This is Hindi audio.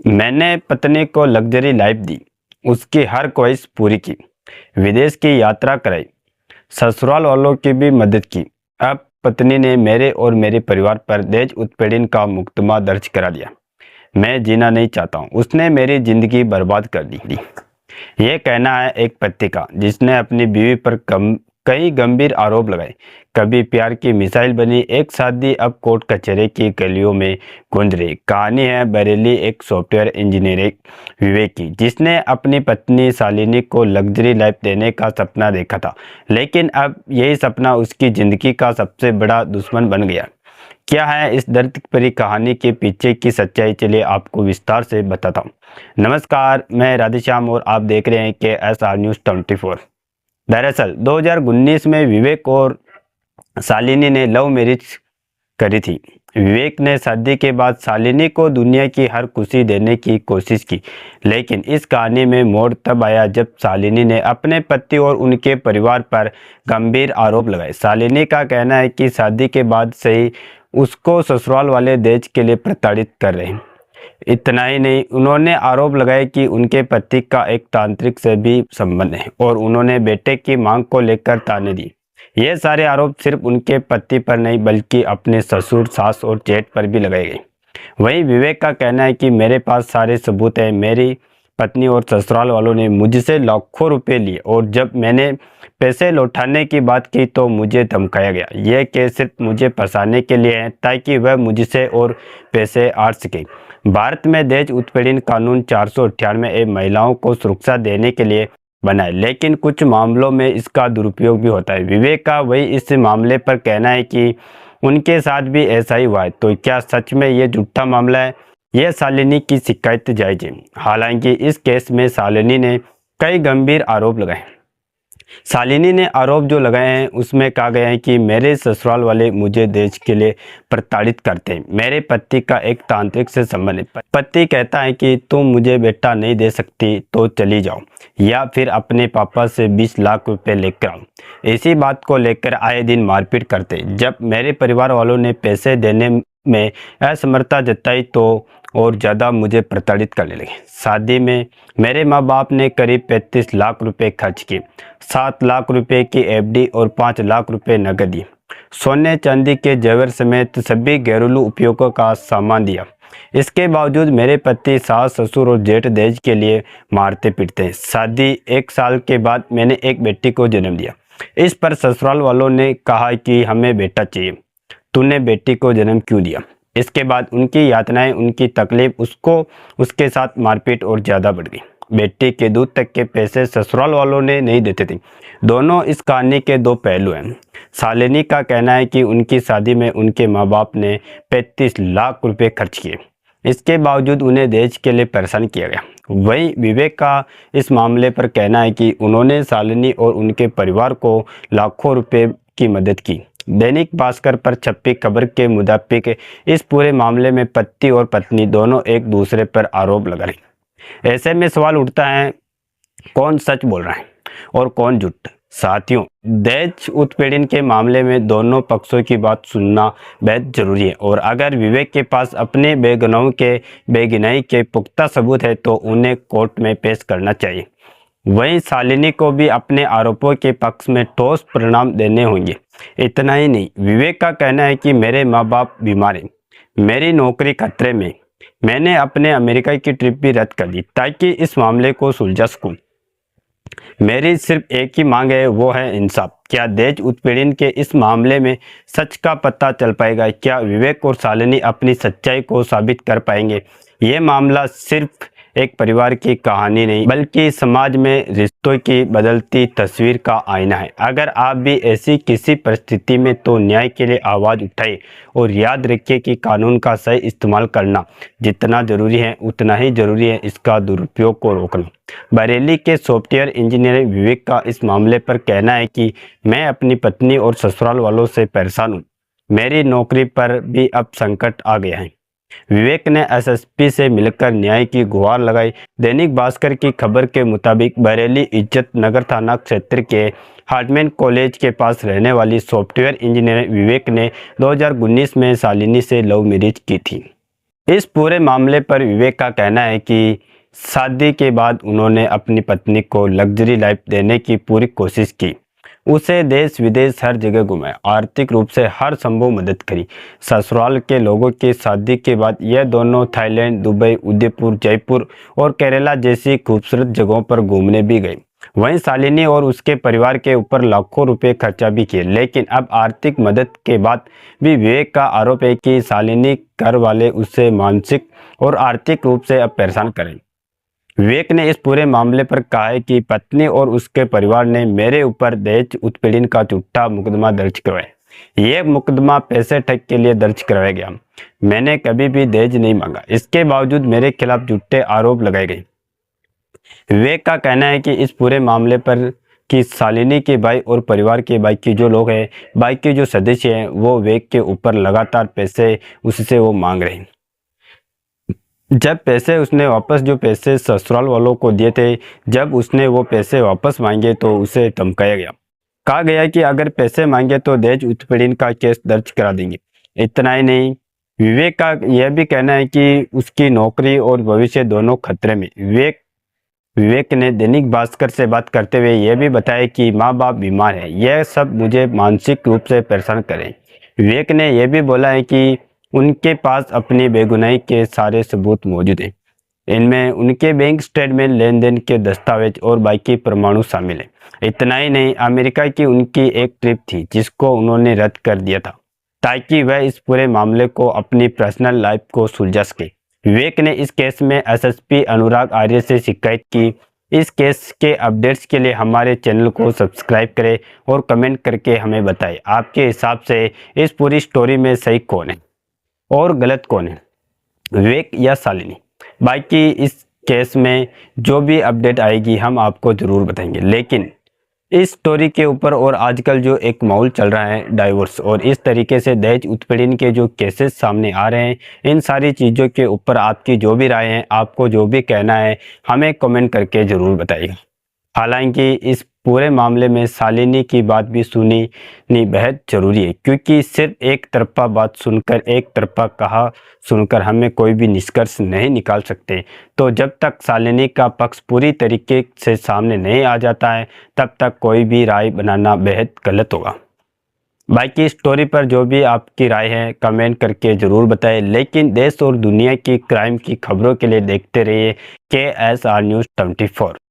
मैंने पत्नी को लग्जरी लाइफ दी, उसकी हर ख्वाहिश पूरी की, विदेश की यात्रा कराई, ससुराल वालों की भी मदद की। अब पत्नी ने मेरे और मेरे परिवार पर दहेज उत्पीड़न का मुकदमा दर्ज करा दिया। मैं जीना नहीं चाहता हूँ, उसने मेरी जिंदगी बर्बाद कर दी। ये कहना है एक पति का जिसने अपनी बीवी पर कई गंभीर आरोप लगाए। कभी प्यार की मिसाइल बनी एक शादी, अब कोर्ट कचहरी की गलियों में गूंज रही। कहानी है बरेली एक सॉफ्टवेयर इंजीनियर विवेक की, जिसने अपनी पत्नी शालिनी को लग्जरी लाइफ देने का सपना देखा था, लेकिन अब यही सपना उसकी जिंदगी का सबसे बड़ा दुश्मन बन गया। क्या है इस दर्द भरी कहानी के पीछे की सच्चाई, चलिए आपको विस्तार से बताता हूँ। नमस्कार, मैं राधेश्याम और आप देख रहे हैं KSR न्यूज़ 24। दरअसल 2019 में विवेक और शालिनी ने लव मैरिज करी थी। विवेक ने शादी के बाद शालिनी को दुनिया की हर खुशी देने की कोशिश की, लेकिन इस कहानी में मोड़ तब आया जब शालिनी ने अपने पति और उनके परिवार पर गंभीर आरोप लगाए। शालिनी का कहना है कि शादी के बाद से ही उसको ससुराल वाले दहेज के लिए प्रताड़ित कर रहे हैं। इतना ही नहीं, उन्होंने आरोप लगाया कि उनके पति का एक तांत्रिक से भी संबंध है और उन्होंने बेटे की मांग को लेकर ताने दी। ये सारे आरोप सिर्फ उनके पति पर नहीं बल्कि अपने ससुर, सास और जेठ पर भी लगाए गए। वहीं विवेक का कहना है कि मेरे पास सारे सबूत हैं, मेरी पत्नी और ससुराल वालों ने मुझसे लाखों रुपए लिए और जब मैंने पैसे लौटाने की बात की तो मुझे धमकाया गया। यह केस सिर्फ मुझे फंसाने के लिए है ताकि वह मुझसे और पैसे आड़ सके। भारत में दहेज उत्पीड़न कानून 498 महिलाओं को सुरक्षा देने के लिए बना है, लेकिन कुछ मामलों में इसका दुरुपयोग भी होता है। विवेक का वही इस मामले पर कहना है कि उनके साथ भी ऐसा ही हुआ है। तो क्या सच में ये झूठा मामला है? यह शालिनी की शिकायत जायज है। हालांकि इस केस में शालिनी ने कई गंभीर आरोप लगाए। शालिनी ने आरोप जो लगाए हैं उसमें कहा गया है कि मेरे ससुराल वाले मुझे दहेज के लिए प्रताड़ित करते हैं। मेरे पति का एक तांत्रिक से संबंध है। पति कहता है कि तुम मुझे बेटा नहीं दे सकती तो चली जाओ या फिर अपने पापा से 20 लाख रुपए लेकर आओ। इसी बात को लेकर आए दिन मारपीट करते। जब मेरे परिवार वालों ने पैसे देने में असमर्थता जताई तो और ज़्यादा मुझे प्रताड़ित करने लगे। शादी में मेरे माँ बाप ने करीब 35 लाख रुपए खर्च किए, 7 लाख रुपए की FD और 5 लाख रुपए नकद दिए। सोने चांदी के जेवर समेत सभी घरेलू उपयोगों का सामान दिया। इसके बावजूद मेरे पति, सास, ससुर और जेठ दहेज के लिए मारते पीटते हैं। शादी 1 साल के बाद मैंने एक बेटी को जन्म दिया। इस पर ससुराल वालों ने कहा कि हमें बेटा चाहिए, तूने बेटी को जन्म क्यों दिया। इसके बाद उनकी यातनाएं, उनकी तकलीफ, उसके साथ मारपीट और ज़्यादा बढ़ गई। बेटी के दूध तक के पैसे ससुराल वालों ने नहीं देते थे। दोनों इस कहानी के दो पहलू हैं। शालिनी का कहना है कि उनकी शादी में उनके माँ बाप ने 35 लाख रुपए खर्च किए, इसके बावजूद उन्हें दहेज के लिए परेशान किया गया। वहीं विवेक का इस मामले पर कहना है कि उन्होंने शालिनी और उनके परिवार को लाखों रुपए की मदद की। दैनिक भास्कर पर छपी खबर के मुताबिक इस पूरे मामले में पति और पत्नी दोनों एक दूसरे पर आरोप लगा रहे हैं। ऐसे में सवाल उठता है, कौन सच बोल रहा है और कौन झूठ। साथियों, दहेज उत्पीड़न के मामले में दोनों पक्षों की बात सुनना बेहद जरूरी है और अगर विवेक के पास अपने बेगुनाही के पुख्ता सबूत है तो उन्हें कोर्ट में पेश करना चाहिए। वहीं शालिनी को भी अपने आरोपों के पक्ष में ठोस परिणाम देने होंगे। इतना ही नहीं, विवेक का कहना है कि मेरे माँ बाप बीमार हैं, मेरी नौकरी खतरे में, मैंने अपने अमेरिका की ट्रिप भी रद्द कर दी ताकि इस मामले को सुलझा सकूं। मेरी सिर्फ एक ही मांग है, वो है इंसाफ। क्या दहेज उत्पीड़न के इस मामले में सच का पता चल पाएगा? क्या विवेक और शालिनी अपनी सच्चाई को साबित कर पाएंगे? ये मामला सिर्फ एक परिवार की कहानी नहीं बल्कि समाज में रिश्तों की बदलती तस्वीर का आईना है। अगर आप भी ऐसी किसी परिस्थिति में तो न्याय के लिए आवाज़ उठाइए और याद रखिए कि कानून का सही इस्तेमाल करना जितना जरूरी है उतना ही जरूरी है इसका दुरुपयोग को रोकना। बरेली के सॉफ्टवेयर इंजीनियर विवेक का इस मामले पर कहना है कि मैं अपनी पत्नी और ससुराल वालों से परेशान हूँ, मेरी नौकरी पर भी अब संकट आ गया है। विवेक ने SSP से मिलकर न्याय की गुहार लगाई। दैनिक भास्कर की खबर के मुताबिक बरेली इज्जत नगर थाना क्षेत्र के हार्टमैन कॉलेज के पास रहने वाली सॉफ्टवेयर इंजीनियर विवेक ने 2019 में शालिनी से लव मैरिज की थी। इस पूरे मामले पर विवेक का कहना है कि शादी के बाद उन्होंने अपनी पत्नी को लग्जरी लाइफ देने की पूरी कोशिश की, उसे देश विदेश हर जगह घुमाया, आर्थिक रूप से हर संभव मदद करी। ससुराल के लोगों की शादी के बाद यह दोनों थाईलैंड, दुबई, उदयपुर, जयपुर और केरला जैसी खूबसूरत जगहों पर घूमने भी गए। वहीं शालिनी और उसके परिवार के ऊपर लाखों रुपए खर्चा भी किए। लेकिन अब आर्थिक मदद के बाद भी विवेक का आरोप है कि शालिनी घर वाले उसे मानसिक और आर्थिक रूप से अब परेशान करें। विवेक ने इस पूरे मामले पर कहा है कि पत्नी और उसके परिवार ने मेरे ऊपर दहेज उत्पीड़न का झूठा मुकदमा दर्ज करवाया। यह मुकदमा पैसे ठग के लिए दर्ज करवाया गया। मैंने कभी भी दहेज नहीं मांगा, इसके बावजूद मेरे खिलाफ झूठे आरोप लगाए गए। विवेक का कहना है कि इस पूरे मामले पर कि शालिनी के भाई और परिवार के बाकी जो लोग हैं, बाकी जो सदस्य हैं, वो विवेक के ऊपर लगातार पैसे उससे वो मांग रहे हैं। जब पैसे उसने वापस जो पैसे ससुराल वालों को दिए थे, जब उसने वो पैसे वापस मांगे तो उसे धमकाया गया। कहा गया कि अगर पैसे मांगे तो दहेज उत्पीड़न का केस दर्ज करा देंगे। इतना ही नहीं, विवेक का यह भी कहना है कि उसकी नौकरी और भविष्य दोनों खतरे में। विवेक ने दैनिक भास्कर से बात करते हुए यह भी बताया कि माँ बाप बीमार है, यह सब मुझे मानसिक रूप से परेशान करें। विवेक ने यह भी बोला है कि उनके पास अपनी बेगुनाही के सारे सबूत मौजूद हैं। इनमें उनके बैंक स्टेटमेंट, लेन देन के दस्तावेज और बाकी प्रमाणु शामिल हैं। इतना ही नहीं, अमेरिका की उनकी एक ट्रिप थी जिसको उन्होंने रद्द कर दिया था ताकि वह इस पूरे मामले को अपनी पर्सनल लाइफ को सुलझा सके। विवेक ने इस केस में एसएसपी अनुराग आर्य से शिकायत की। इस केस के अपडेट्स के लिए हमारे चैनल को सब्सक्राइब करें और कमेंट करके हमें बताएं आपके हिसाब से इस पूरी स्टोरी में सही कौन है और गलत कौन है, विवेक या शालिनी। बाकी इस केस में जो भी अपडेट आएगी हम आपको ज़रूर बताएंगे। लेकिन इस स्टोरी के ऊपर और आजकल जो एक माहौल चल रहा है डाइवोर्स और इस तरीके से दहेज उत्पीड़न के जो केसेस सामने आ रहे हैं, इन सारी चीज़ों के ऊपर आपकी जो भी राय है, आपको जो भी कहना है, हमें कमेंट करके ज़रूर बताइएगा। हालांकि इस पूरे मामले में शालिनी की बात भी सुनी बेहद ज़रूरी है, क्योंकि सिर्फ एक तरफा बात सुनकर, एक तरफा कहा सुनकर हमें कोई भी निष्कर्ष नहीं निकाल सकते। तो जब तक शालिनी का पक्ष पूरी तरीके से सामने नहीं आ जाता है, तब तक कोई भी राय बनाना बेहद गलत होगा। बाकी स्टोरी पर जो भी आपकी राय है कमेंट करके ज़रूर बताएं। लेकिन देश और दुनिया की क्राइम की खबरों के लिए देखते रहिए KSR News 24।